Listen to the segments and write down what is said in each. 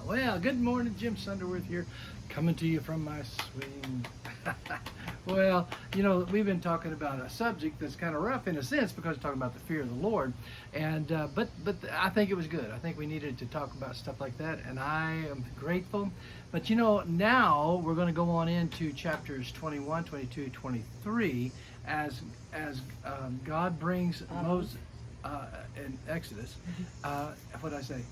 Well, good morning, Jim Sunderwirth here, coming to you from my swing. Well, we've been talking about a subject that's kind of rough in a sense because we're talking about the fear of the Lord, and but I think it was good. I think we needed to talk about stuff like that, and I am grateful. But now we're going to go on into chapters 21, 22, 23 as God brings Moses in Exodus. What did I say?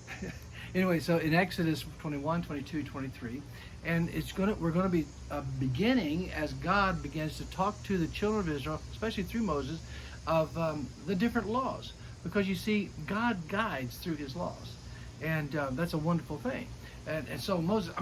Anyway, so in Exodus 21, 22, 23, and we're going to be beginning as God begins to talk to the children of Israel, especially through Moses, of the different laws, because you see, God guides through His laws, and that's a wonderful thing. And so Moses,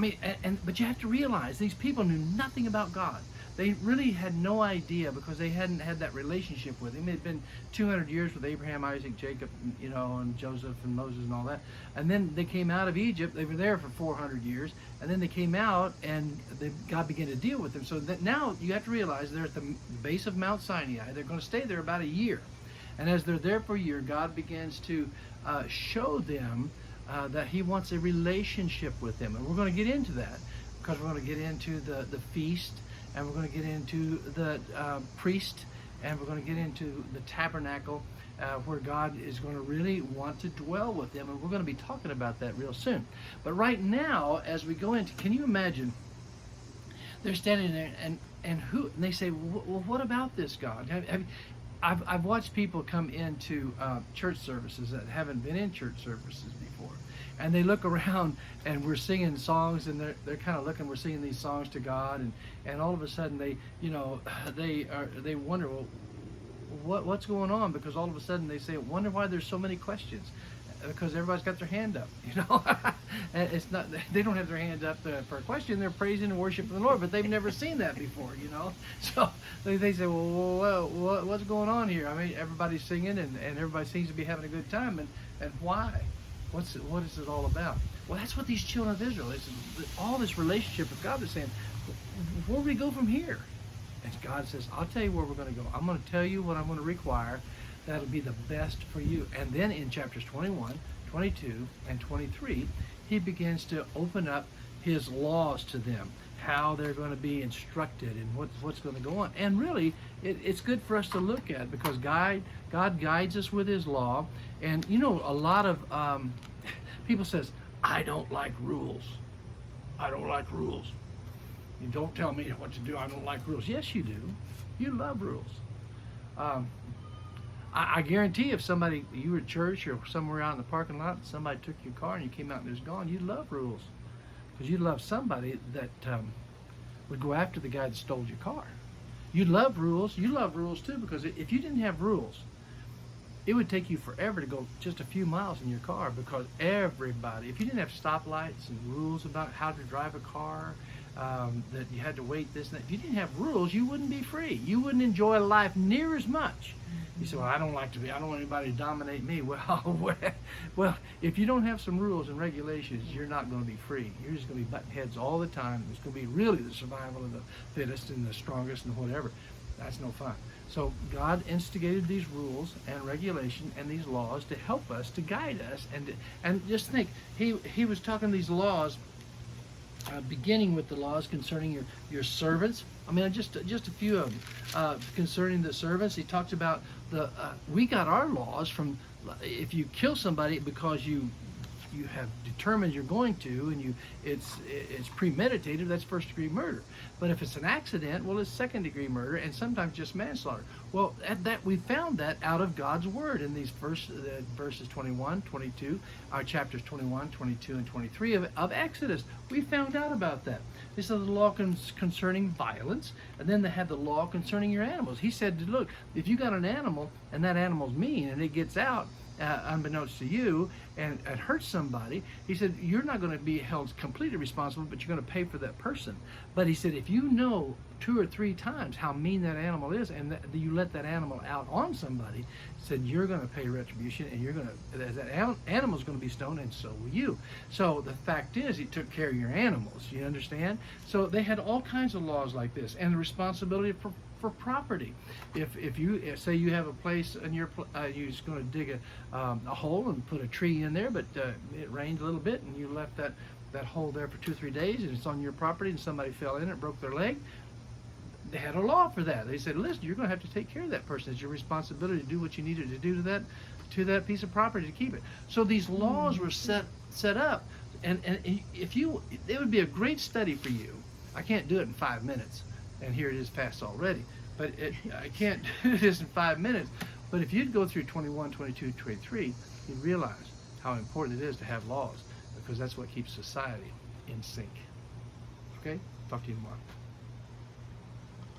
but you have to realize these people knew nothing about God. They really had no idea because they hadn't had that relationship with Him. It had been 200 years with Abraham, Isaac, Jacob, and Joseph and Moses and all that. And then they came out of Egypt. They were there for 400 years. And then they came out and God began to deal with them. So that now you have to realize they're at the base of Mount Sinai. They're going to stay there about a year. And as they're there for a year, God begins to show them that He wants a relationship with them. And we're going to get into that because we're going to get into the feast, and we're going to get into the priest, and we're going to get into the tabernacle, where God is going to really want to dwell with them, and we're going to be talking about that real soon. But right now, as we go into, can you imagine? They're standing there, and they say, "Well, what about this God?" I've watched people come into church services that haven't been in church services before, and they look around and we're singing songs, and they're kind of looking, we're singing these songs to God, and all of a sudden they wonder, well, what's going on? Because all of a sudden they say, wonder why there's so many questions. Because everybody's got their hand up, And it's not, they don't have their hands up for a question. They're praising and worshiping the Lord, but they've never seen that before, So they say, well, what's going on here? Everybody's singing, and everybody seems to be having a good time, and why? What is it all about? Well, that's what these children of Israel, it's all this relationship with God. They're saying, where do we go from here? And God says, I'll tell you where we're going to go. I'm going to tell you what I'm going to require that'll be the best for you. And then in chapters 21, 22, and 23, He begins to open up His laws to them, how they're going to be instructed, and what's going to go on. And really, it's good for us to look at, because God guides us with His law. And a lot of people says, I don't like rules. I don't like rules. You don't tell me what to do. I don't like rules. Yes, you do. You love rules. I guarantee if you were at church or somewhere out in the parking lot, and somebody took your car and you came out and it was gone, you'd love rules. Because you'd love somebody that would go after the guy that stole your car. You'd love rules. You love rules too, because if you didn't have rules, it would take you forever to go just a few miles in your car, because everybody, if you didn't have stoplights and rules about how to drive a car, that you had to wait this and that, if you didn't have rules, you wouldn't be free. You wouldn't enjoy life near as much. You say, well, I don't want anybody to dominate me. Well, if you don't have some rules and regulations, you're not going to be free. You're just going to be butting heads all the time. It's going to be really the survival of the fittest and the strongest and whatever. That's no fun. So God instigated these rules and regulation and these laws to help us, to guide us, and just think, he was talking these laws, beginning with the laws concerning your servants. Just a few of them. Concerning the servants, he talks about we got our laws from, if you kill somebody because you have determined you're going to, and it's premeditated, that's first degree murder. But if it's an accident, well, it's second degree murder, and sometimes just manslaughter. Well, we found that out of God's word in these verses 21, 22, chapters 21, 22, and 23 of Exodus. We found out about that. This is the law concerning violence, and then they had the law concerning your animals. He said, look, if you got an animal and that animal's mean and it gets out, unbeknownst to you, and hurts somebody, he said, you're not going to be held completely responsible, but you're going to pay for that person. But he said, if you know 2 or 3 times how mean that animal is, and you let that animal out on somebody, said you're going to pay retribution, and you're going to, that animal's going to be stoned, and so will you. So the fact is, he took care of your animals. You understand? So they had all kinds of laws like this, and the responsibility for property. If you say you have a place and you're just going to dig a hole and put a tree in there, but it rained a little bit and you left that hole there for 2-3 days and it's on your property and somebody fell in it and broke their leg, they had a law for that. They said, listen, you're going to have to take care of that person. It's your responsibility to do what you needed to do to that piece of property to keep it. So these laws were set up, and it would be a great study for you. I can't do it in 5 minutes, and here it is past already. But I can't do this in 5 minutes. But if you'd go through 21, 22, 23, you'd realize how important it is to have laws, because that's what keeps society in sync. Okay? Talk to you tomorrow.